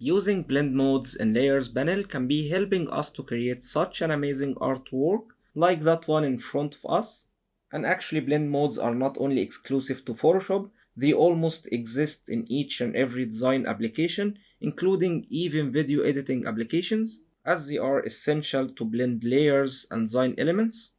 Using blend modes and layers panel can be helping us to create such an amazing artwork like that one in front of us. And actually blend modes are not only exclusive to Photoshop, they almost exist in each and every design application, including even video editing applications, as they are essential to blend layers and design elements.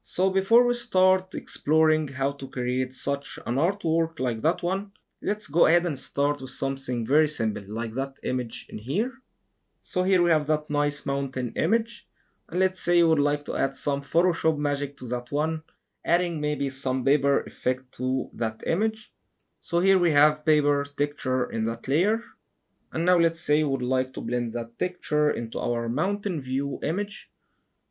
So before we start exploring how to create such an artwork like that one, let's go ahead and start with something very simple like that image in here. So here we have that nice mountain image, and let's say you would like to add some Photoshop magic to that one, adding maybe some paper effect to that image. So here we have paper texture in that layer, and now let's say you would like to blend that texture into our mountain view image.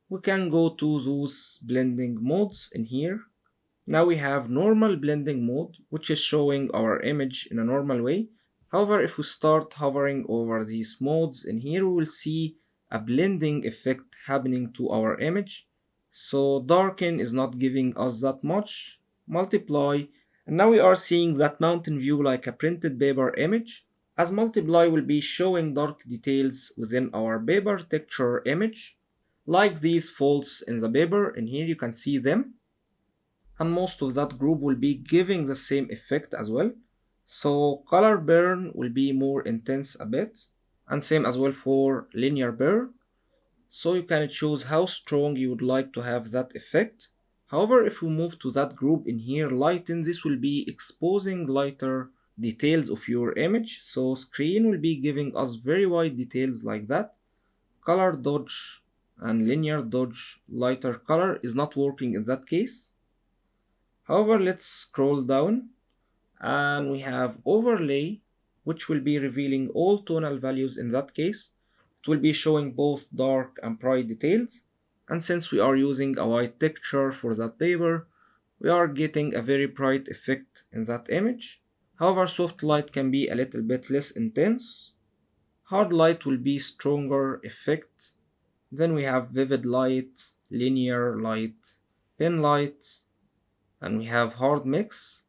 We can go to those blending modes in here. Now we have normal blending mode, which is showing our image in a normal way. However, if we start hovering over these modes in here, we will see a blending effect happening to our image. So darken is not giving us that much. Multiply, and now we are seeing that mountain view like a printed paper image, as multiply will be showing dark details within our paper texture image, like these folds in the paper. In here you can see them, and most of that group will be giving the same effect as well. So color burn will be more intense a bit, and same as well for linear burn. So you can choose how strong you would like to have that effect. However, if we move to that group in here, lighten, this will be exposing lighter details of your image. So screen will be giving us very wide details like that. Color dodge and linear dodge, lighter color is not working in that case. However, let's scroll down and we have overlay, which will be revealing all tonal values in that case. It will be showing both dark and bright details. And since we are using a white texture for that paper, we are getting a very bright effect in that image. However, soft light can be a little bit less intense. Hard light will be stronger effect. Then we have vivid light, linear light, pen light, and we have hard mix,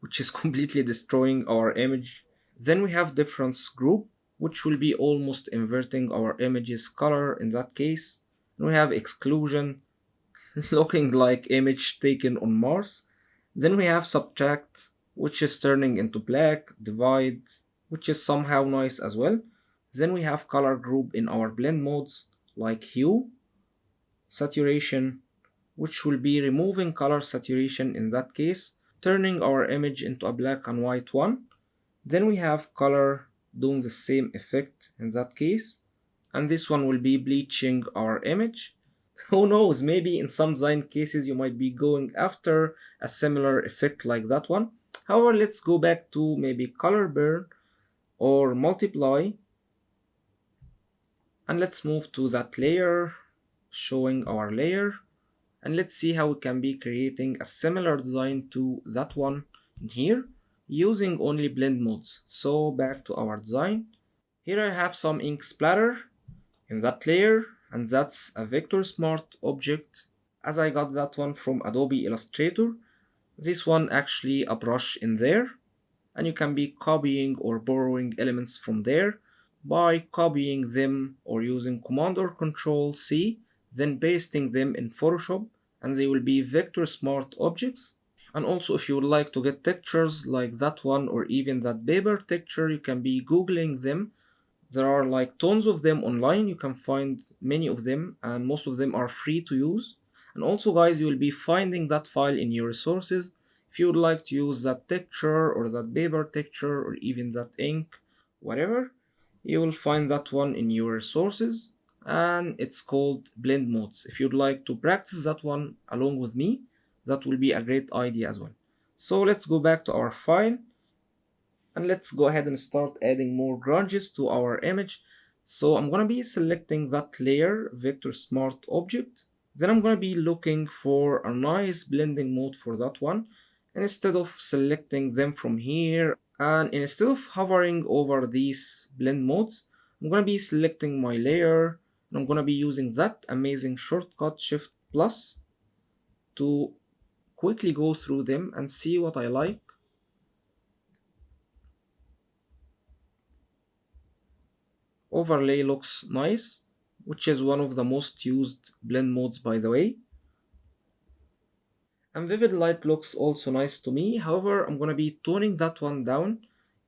which is completely destroying our image. Then we have difference group, which will be almost inverting our image's color in that case. And we have exclusion, looking like image taken on Mars. Then we have subtract, which is turning into black, divide, which is somehow nice as well. Then we have color group in our blend modes, like hue, saturation, which will be removing color saturation in that case, turning our image into a black and white one. Then we have color doing the same effect in that case, and this one will be bleaching our image. Who knows, maybe in some design cases you might be going after a similar effect like that one. However, let's go back to maybe color burn or multiply, and let's move to that layer, showing our layer, and let's see how we can be creating a similar design to that one in here using only blend modes. So back to our design. Here I have some ink splatter in that layer, and that's a vector smart object, as I got that one from Adobe Illustrator. This one actually a brush in there, and you can be copying or borrowing elements from there by copying them or using Command or Control C, then pasting them in Photoshop, and they will be vector smart objects. And also, if you would like to get textures like that one or even that paper texture, you can be googling them. There are like tons of them online. You can find many of them, and most of them are free to use. And also, guys, you will be finding that file in your resources. If you would like to use that texture or that paper texture or even that ink, whatever, you will find that one in your resources, and it's called blend modes. If you'd like to practice that one along with me, that will be a great idea as well. So let's go back to our file, and let's go ahead and start adding more grunges to our image. So I'm gonna be selecting that layer, vector smart object. Then I'm gonna be looking for a nice blending mode for that one. And instead of selecting them from here, and instead of hovering over these blend modes, I'm gonna be selecting my layer, and I'm gonna be using that amazing shortcut Shift Plus to quickly go through them and see what I like. Overlay looks nice, which is one of the most used blend modes by the way. And vivid light looks also nice to me. However, I'm gonna be toning that one down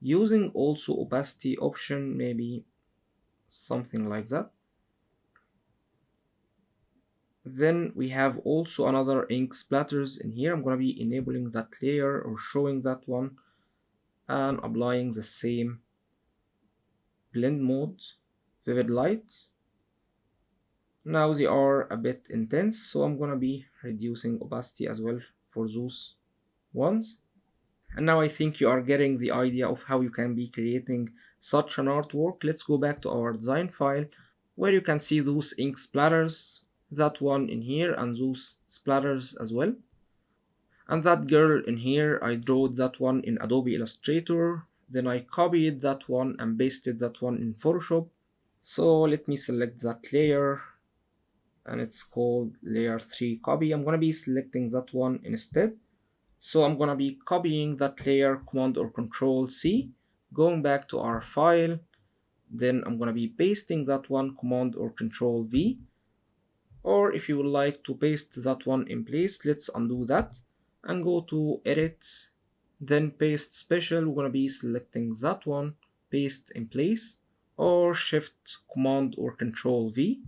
using also opacity option, maybe something like that. Then we have also another ink splatters in here. I'm gonna be enabling that layer or showing that one and applying the same blend mode, vivid light. Now they are a bit intense, so I'm gonna be reducing opacity as well for those ones. And now I think you are getting the idea of how you can be creating such an artwork. Let's go back to our design file where you can see those ink splatters, that one in here and those splatters as well. And that girl in here, I drew that one in Adobe Illustrator, then I copied that one and pasted that one in Photoshop. So let me select that layer, and it's called layer 3 copy. I'm gonna be selecting that one instead. So I'm gonna be copying that layer, Command or Control C, going back to our file, then I'm gonna be pasting that one, Command or Control V. Or if you would like to paste that one in place, let's undo that and go to Edit, then Paste Special. We're gonna be selecting that one, Paste in place, or Shift Command or Control V,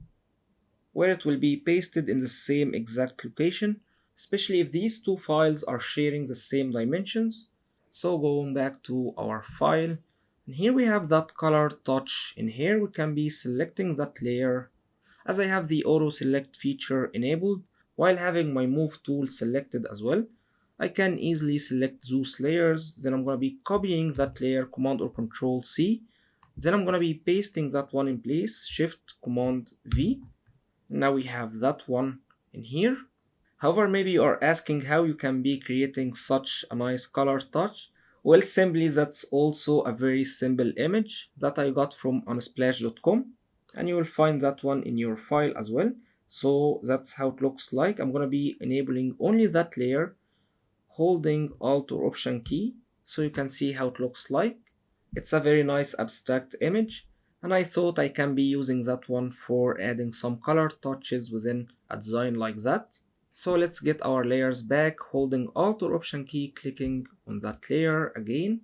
where it will be pasted in the same exact location, especially if these two files are sharing the same dimensions. So going back to our file, and here we have that color touch. In here we can be selecting that layer. As I have the auto select feature enabled while having my move tool selected as well, I can easily select those layers. Then I'm going to be copying that layer, Command or Control C. Then I'm going to be pasting that one in place, Shift Command V. Now we have that one in here. However, maybe you are asking how you can be creating such a nice color touch. Well, simply that's also a very simple image that I got from unsplash.com, and you will find that one in your file as well. So that's how it looks like. I'm gonna be enabling only that layer, holding Alt or Option key, so you can see how it looks like. It's a very nice abstract image, and I thought I can be using that one for adding some color touches within a design like that. So let's get our layers back, holding Alt or Option key, clicking on that layer again.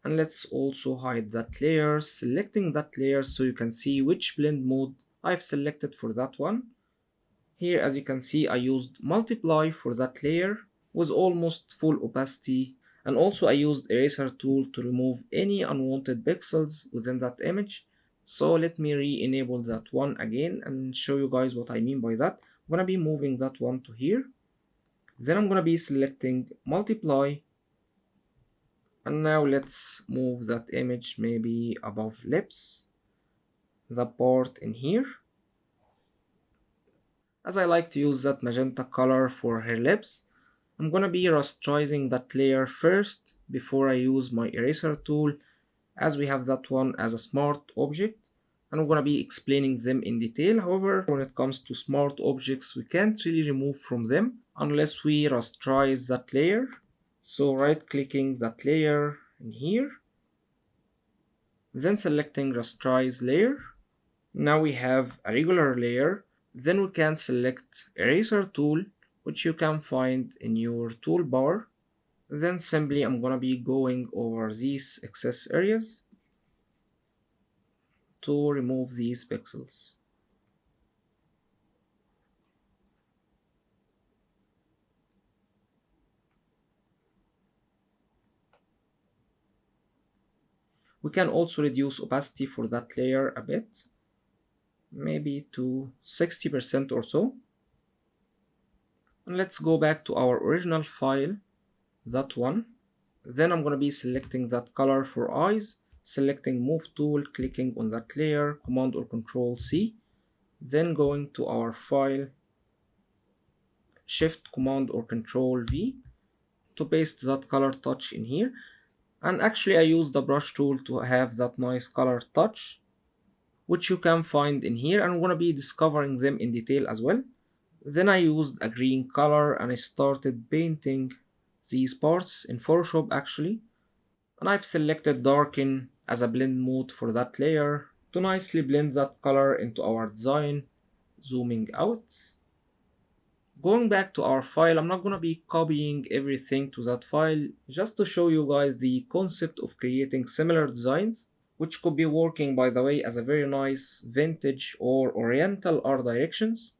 And let's also hide that layer, selecting that layer so you can see which blend mode I've selected for that one. Here, as you can see, I used multiply for that layer with almost full opacity, and also I used eraser tool to remove any unwanted pixels within that image. So let me re-enable that one again and show you guys what I mean by that. I'm gonna be moving that one to here. Then I'm gonna be selecting multiply. And now let's move that image maybe above lips, the part in here. As I like to use that magenta color for her lips, I'm gonna be rasterizing that layer first before I use my eraser tool, as we have that one as a smart object, and I'm gonna be explaining them in detail. However, when it comes to smart objects, we can't really remove from them unless we rasterize that layer. So right clicking that layer in here, then selecting rasterize layer. Now we have a regular layer. Then we can select eraser tool, which you can find in your toolbar. Then simply I'm gonna be going over these excess areas to remove these pixels. We can also reduce opacity for that layer a bit, maybe to 60% or so. And let's go back to our original file, that one. Then I'm gonna be selecting that color for eyes, selecting move tool, clicking on that layer, Command or Control C, then going to our file, Shift Command or Control V to paste that color touch in here. And actually I use the brush tool to have that nice color touch, which you can find in here, and I'm gonna be discovering them in detail as well. Then I used a green color and I started painting these parts in Photoshop actually. And I've selected darken as a blend mode for that layer to nicely blend that color into our design. Zooming out. Going back to our file, I'm not gonna be copying everything to that file, just to show you guys the concept of creating similar designs, which could be working by the way as a very nice vintage or oriental art directions.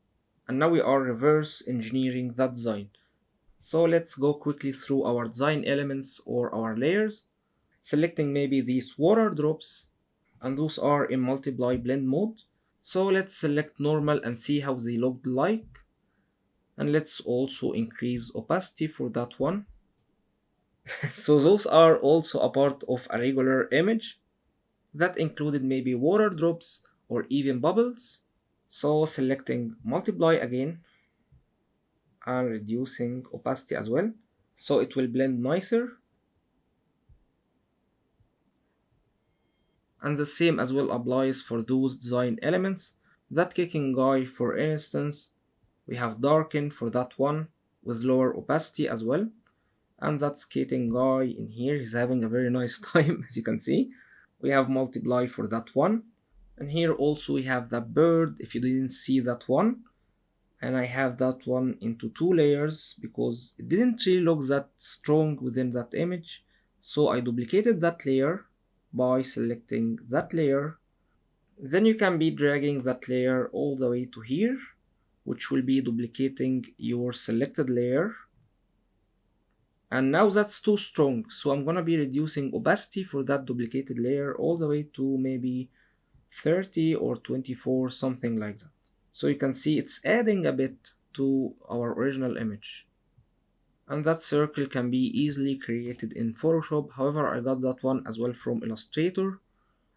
And now we are reverse engineering that design. So let's go quickly through our design elements or our layers, selecting maybe these water drops, and those are in multiply blend mode. So let's select normal and see how they look like. And let's also increase opacity for that one. So those are also a part of a regular image that included maybe water drops or even bubbles. So selecting multiply again and reducing opacity as well, so it will blend nicer. And the same as well applies for those design elements. That kicking guy, for instance, we have darken for that one with lower opacity as well. And that skating guy in here is having a very nice time, as you can see. We have multiply for that one. And here also we have the bird, if you didn't see that one. And I have that one into 2 layers because it didn't really look that strong within that image. So I duplicated that layer by selecting that layer. Then you can be dragging that layer all the way to here, which will be duplicating your selected layer. And now that's too strong, so I'm gonna be reducing opacity for that duplicated layer all the way to maybe 30 or 24, something like that. So you can see it's adding a bit to our original image. And that circle can be easily created in Photoshop. However, I got that one as well from Illustrator.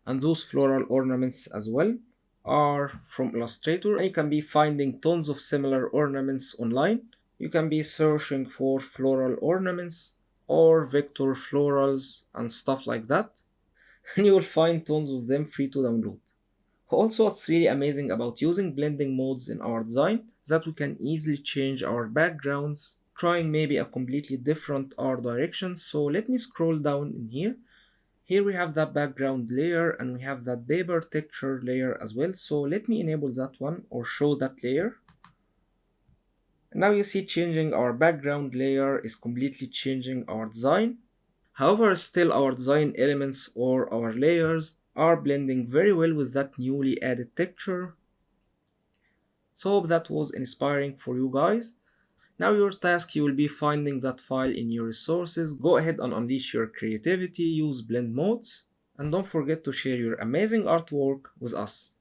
And those floral ornaments as well are from Illustrator. And you can be finding tons of similar ornaments online. You can be searching for floral ornaments or vector florals and stuff like that. And you will find tons of them free to download. Also, what's really amazing about using blending modes in our design is that we can easily change our backgrounds, trying maybe a completely different art direction. So let me scroll down in here. Here we have that background layer and we have that paper texture layer as well. So let me enable that one or show that layer. And now you see changing our background layer is completely changing our design. However, still our design elements or our layers are blending very well with that newly added texture. So hope that was inspiring for you guys. Now your task, you will be finding that file in your resources. Go ahead and unleash your creativity, use blend modes, and don't forget to share your amazing artwork with us.